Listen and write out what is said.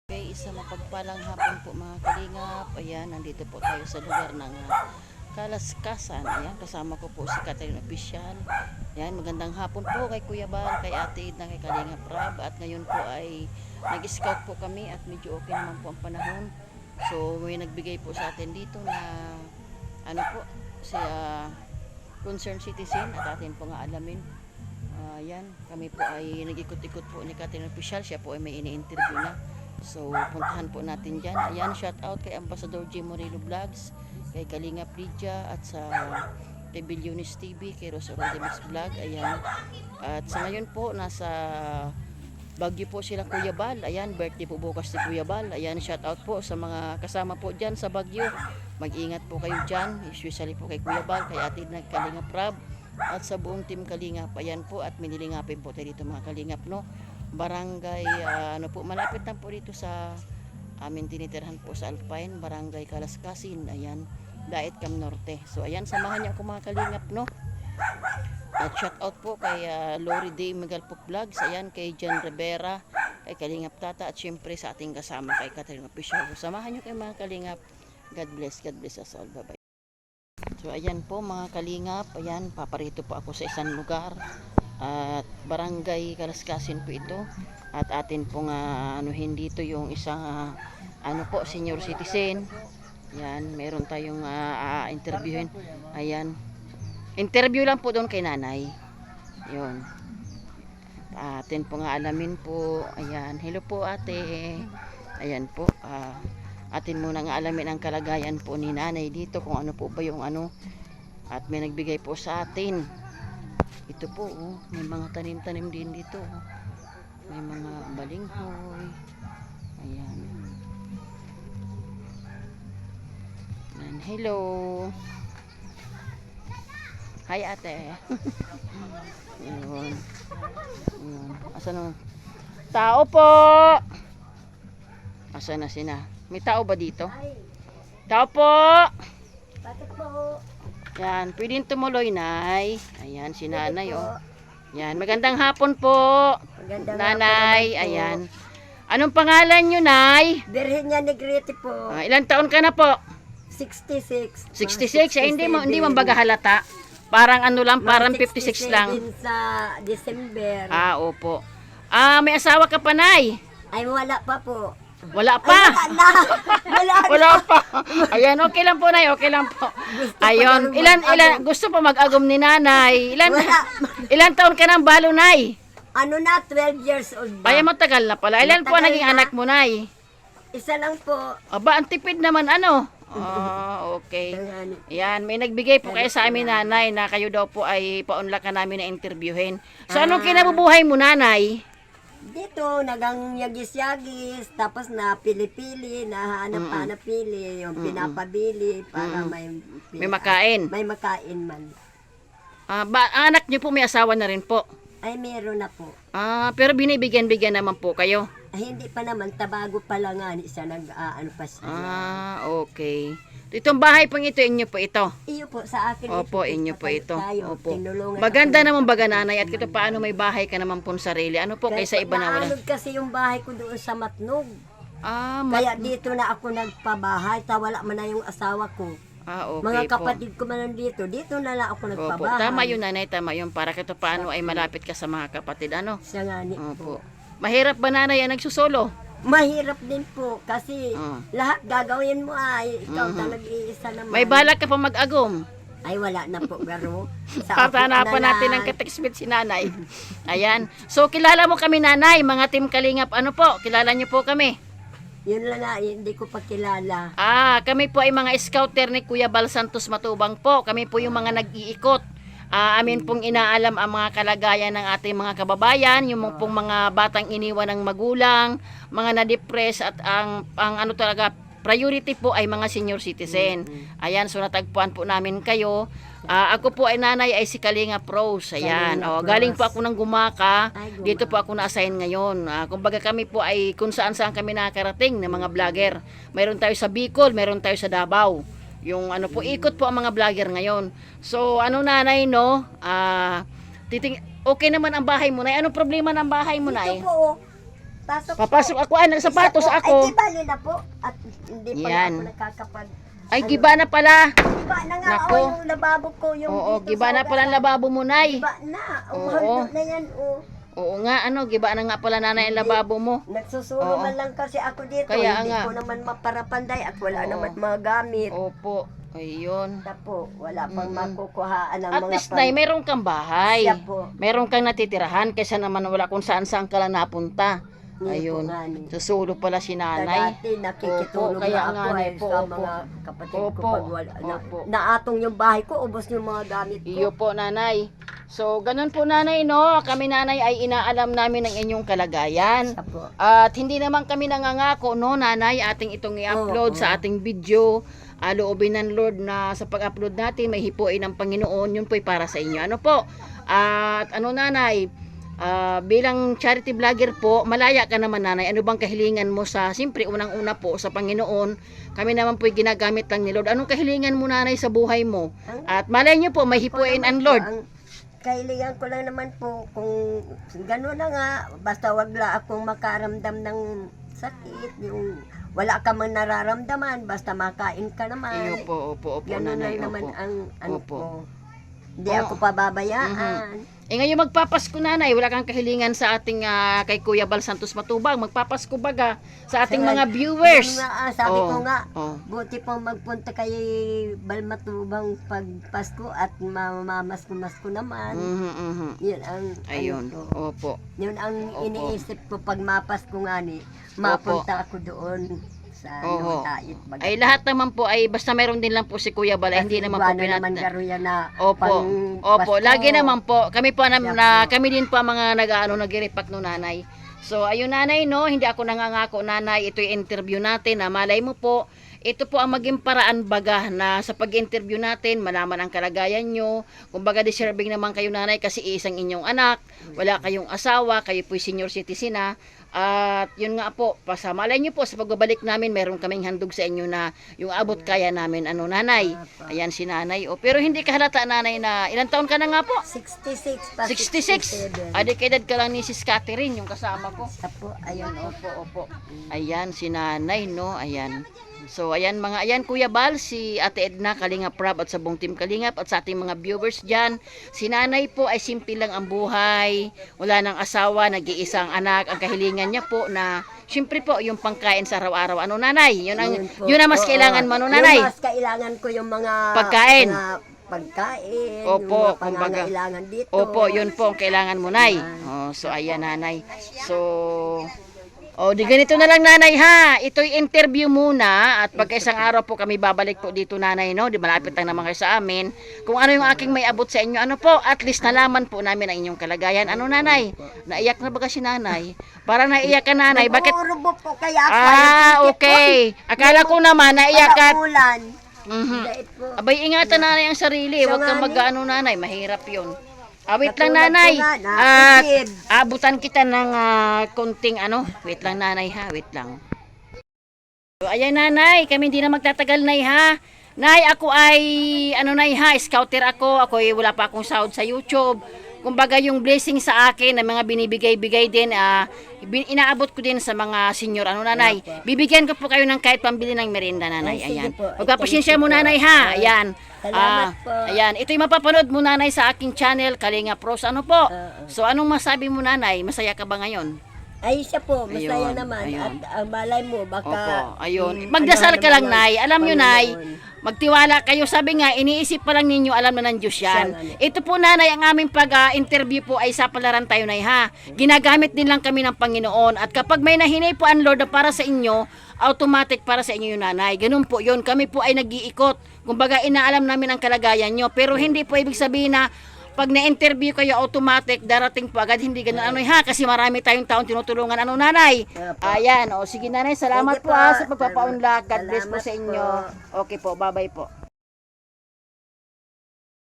Okay, isang mapagpalang hapon po mga kalingap. Ayan, nandito po tayo sa lugar ng Kalaskasan. Ayan, kasama ko po si Catherine Official. Ayan, magandang hapon po kay Kuya Bal, kay Ate Edna, kay Kalingap Rab. At ngayon po ay nag-scout po kami at medyo okay naman po ang panahon. So, may nagbigay po sa atin dito na ano po, si concerned citizen at atin po nga alamin. Ayan, kami po ay nag-ikot-ikot po ni Catherine Official. Siya po ay may ini-interview na. So, puntahan po natin dyan. Ayan, shout out kay Ambassador J. Morillo Vlogs, kay Kalingap Lydia, at sa Tebillionis TV, kay Rosa Rodemix Vlog. Ayan. At sa ngayon po, nasa Baguio po sila Kuya Bal. Ayan, birthday po bukas ni Kuya Bal. Ayan, shout out po sa mga kasama po dyan sa Baguio. Mag-ingat po kayo dyan, especially po kay Kuya Bal, kay Ate Edna, Kalingap Rab, at sa buong team Kalingap. Ayan po, at minilingapin po tayo dito mga Kalingap, no? Barangay, ano po, malapit lang po dito sa amin tinitirhan po sa Alpine, Barangay Kalaskasin. Ayan, Dait Cam Norte. So ayan, samahan niyo ako mga Kalingap, no? At shout out po kay Lori Day Megalpop Vlogs. Ayan, kay Jan Rivera, kay Kalingap Tata, at syempre sa ating kasama kay Catherine Official. So, samahan niyo kay mga Kalingap. God bless us all. Bye bye. So ayan po mga Kalingap. Ayan, paparito po ako sa isang lugar. At Barangay Kalaskasin po ito. At atin pong anuhin dito yung isang ano po, senior citizen. Yan, meron tayong interviewin. Ayan. Interview lang po doon kay nanay. Yun. Atin pong alamin po. Ayan. Hello po ate. Ayan po. Atin muna nga alamin ang kalagayan po ni nanay dito. Kung ano po ba yung ano. At may nagbigay po sa atin. Ito po, oh, may mga tanim-tanim din dito. Oh. May mga balinghoy. Ayan. And hello. Hi ate. Ayun. Ayun. Asan na? Tao po! Asan na sina? May tao ba dito? Tao po! Bakit po? Yan, pwedeng tumuloy, Nay. Ayan, si Nanay, oh. Yan, magandang hapon po. Magandang Nanay, hapon naman po. ayan. Anong pangalan nyo, Nay? Virginia Negrete po. Ilang taon ka na po? 66. 66? Hindi mo baga halata. Parang ano lang, parang 56 lang. Sa December. Opo. May asawa ka pa, Nay? Ay, wala pa po. Wala pa. Ay, wala na. Wala na. Wala pa. Ayan, okay lang po, Nay. Okay lang po. Ayun, ilan gusto pa mag-agom ni Nanay? Ilan taon ka nang balo, Nay? Ano na, 12 years old na. Ay, matagal na pala. Ilan po Matagal naging na. anak mo, Nay? Isa lang po. Aba, ang tipid naman, ano? Okay. Yan, may nagbigay po kayo sa amin, Nanay, na kayo daw po ay paunlak ka namin na interviewin. So, anong kinabubuhay mo, Nanay? Dito, nagang yagis-yagis, tapos na pili-pili, nahanap-hanap-pili, yung pinapabili para May makain. may makain man. Anak niyo po may asawa na rin po. Ay, meron na po. Pero binibigyan-bigyan naman po kayo. Ay, hindi pa naman, tabago pa lang nga siya, ano pa siya. Okay. Itong bahay pong ito, inyo po ito. Iyo po, sa akin. Opo, inyo po ito. Tayo, Opo. tinulungan Maganda ako. naman baga, Nanay, at kito paano may bahay ka naman po sarili. Ano po kaysa iba na wala? Naanod kasi yung bahay ko doon sa Matnog. Kaya Kaya dito na ako nagpabahay, wala man na yung asawa ko. okay Mga po. kapatid ko man nandito, dito na lang ako Opo, nagpabahay. tama yun, Nanay, tama yun. Para kito paano ay malapit ka sa mga kapatid, ano? Siya nga ni Opo. Mahirap ba, Nanay, ang nagsusolo? Mahirap din po kasi Ah. lahat gagawin mo ay ikaw nag-iisa naman. May balak ka pa mag-agom. Ay wala na po, pero sa apo Patanapan na natin lang. ng kateksmit si Nanay. Ayan. So, kilala mo kami, Nanay, mga team Kalingap. Ano po? Kilala niyo po kami. Yun lang nga, hindi ko pa kilala. Kami po ay mga scouter ni Kuya Bal Santos Matubang po. Kami po yung mga nag-iikot. Amin pong inaalam ang mga kalagayan ng ating mga kababayan, yung pong mga batang iniwan ng magulang, mga na-depress, at ang ano talaga, priority po ay mga senior citizen. Ayan, so natagpuan po namin kayo. Ako po ay nanay ay si Kalingap Rose. Ayan, galing po ako ng Gumaka. Dito po ako na-assign ngayon. Kumbaga kami po ay kung saan-saan kami nakarating ng mga vlogger. Mayroon tayo sa Bicol, mayroon tayo sa Davao. Yung ano po, ikot po ang mga vlogger ngayon. So, ano Nanay, no? Okay naman ang bahay mo, Nay. Anong problema ng bahay mo, Nay? Ito po, Pasok Papasok ako, ay, nagsapatos Isa po. ako. Ay, di bali na po. At hindi pa Yan. ako nakakapag... Ay, giba na pala. Giba na nga, Nako. yung lababo ko. Yung Oo, dito giba sa na pala ang lababo mo, Nay. Giba na. Oo. Umahal na yan, oh. Oo nga, giba na nga pala nanay ang lababo mo. Nagsusulo Oo. man lang kasi ako dito. Kaya Hindi nga. ko naman maparapanday at wala Oo. naman mga gamit. Opo, ayun. Tapo, wala pang Mm-mm. makukuhaan ng At mga least, Nay, meron kang bahay. Siya po. Meron kang natitirahan kaysa naman wala kung saan-saan ka lang napunta. Ayun. Susulo pala si nanay. Dati nakikitulog Opo, kaya na nga, ako Nay, eh, po, sa opo. mga kapatid ko Opo, pag wala. opo. Naatong yung bahay ko, ubos yung mga gamit ko. Iyo po, nanay. So, ganun po, nanay, no? Kami, nanay, ay inaalam namin ang inyong kalagayan. Siya po. At hindi naman kami nangangako, no, nanay, ating itong i-upload Oo. sa ating video. Loobin ng Lord na sa pag-upload natin, may hipuin ng Panginoon, yun po'y para sa inyo. Ano po? At ano, nanay, bilang charity vlogger po, malaya ka naman, nanay. Ano bang kahilingan mo sa, siyempre, unang-una po sa Panginoon, kami naman po'y ginagamit lang ni Lord. Anong kahilingan mo, nanay, sa buhay mo? At malay nyo po, may hipuin ang Lord. Ang kahilingan ko lang naman po, kung gano'n na nga, basta wag la akong makaramdam ng sakit, yung wala ka man nararamdaman, basta makain ka naman. Iyo po, opo, opo, Gano'n nanay, lang naman opo. ang ano Opo. ko. Hindi Oo. ako pababayaan. Ngayon magpapasko, nanay, wala kang kahilingan sa ating kay Kuya Bal Santos Matubang, magpapasko baga sa ating mga viewers. Yun nga, sabi Oo, ko nga, oo. buti pong magpunta kay Balmatubang pag Pasko at mamamasko-masko naman. Yun ang Ayun, ano ko. opo. Yun ang Opo. iniisip ko pag mapasko nga ni, mapunta ako doon sa Oho. Tait. Ay lahat naman po ay basta meron din lang po si Kuya Bal, ay hindi naman po naman pinat. garo yan na Opo. pang Opo, Pasko. lagi naman po. Kami po Siya po. kami din po ang mga nag-repack no, nanay. So ayun, nanay, no, hindi ako nangangako, nanay, ito yung interview natin. Na malay mo po, ito po ang maging paraan baga na sa pag-interview natin, malaman ang kalagayan nyo. Kumbaga deserving naman kayo, nanay, kasi isang inyong anak, wala kayong asawa, kayo po'y senior citizen na. At yun nga po, pasamalay nyo po sa pagbabalik namin, meron kaming handog sa inyo na yung abot kaya namin, ano, nanay. Ayan si nanay. Pero hindi ka halata, nanay, na ilang taon ka na nga po? 66 pa 66. Adikidad ka lang ni Sis Catherine, yung kasama ko. Apo, ayun. Ayun, opo. Ayan, si nanay, no? Ayan. So, ayan ayan Kuya Bal, si Ate Edna, Kalingap Prab at sa buong team Kalingap at sa ating mga viewers dyan. Si nanay po ay simple lang ang buhay, wala nang asawa, nag-iisang anak. Ang kahilingan niya po na, syempre po, yung pangkain sa araw-araw. Ano, nanay? Po. Yun ang mas Oo. kailangan mo, ano, nanay? Yung mas kailangan ko yung mga Pagkain. mga pagkain, Opo, yung mga kumbaga. pangangailangan dito. Opo, yun po ang kailangan mo, nay. Oh, so, ayan, nanay. So, di ganito na lang, nanay, ha. Ito'y interview muna at pagka isang araw po kami babalik po dito, nanay, no? Di malapit lang naman kayo sa amin. Kung ano yung aking may abot sa inyo, ano po, at least nalaman po namin ang inyong kalagayan. Ano, nanay? Naiyak na baga si nanay? Parang naiyak ka, nanay. Bakit? Nag-uurubo po kaya ako. Ayaw Okay. Akala ko naman, naiyak ka. ulan. Mhm. Dait po. Abay, ingatan, nanay, ang sarili. So, Huwag kang nga, mag-ano, nanay. Mahirap yun. Wait lang, Katulad nanay. ko nga, At naisip. abutan kita ng konting ano. Wait lang, nanay, ha. Wait lang. So, ayan, nanay. Kami hindi na magtatagal, nay, ha. Nay, ako ay, ano, nay, ha. Scouter ako. Ako ay wala pa akong sahod sa YouTube. Kumbaga, yung blessing sa akin na mga binibigay-bigay din, inaabot ko din sa mga senior, ano, nanay. Bibigyan ko po kayo ng kahit pambili ng merienda, nanay. Ay, sige Ayan. po. Ay, Magpapasensya thank mo, you po. nanay, ha. Ayan. Salamat po. Ayan, ito yung mapapanood mo, nanay, sa aking channel, Kalinga Pros. Ano po? So, anong masabi mo, nanay? Masaya ka ba ngayon? Ay, siya po, masaya Ayun, naman. ayun. At ang malay mo, baka... Opo, ayun. Magdasal ka lang, nay. Alam nyo, nay, magtiwala kayo. Sabi nga, iniisip pa lang ninyo, alam na ng Diyos yan. Ito po, nanay, ang aming pag-interview po ay sa palaran tayo, nay, ha. Ginagamit din lang kami ng Panginoon. At kapag may nahinay po ang Lord na para sa inyo, automatic para sa inyo yung nanay. Ganun po yun. Kami po ay nag-iikot. Kumbaga, inaalam namin ang kalagayan nyo. Pero hindi po ibig sabihin na pag na-interview kayo, automatic, darating po agad. Hindi ganun, ano, ha. Kasi marami tayong taong tinutulungan. Ano, nanay? Ayan. O, sige, nanay. Salamat Sige po, po. sa pagpapaunlak. God bless po Salamat sa inyo. po. Okay po. Bye-bye po.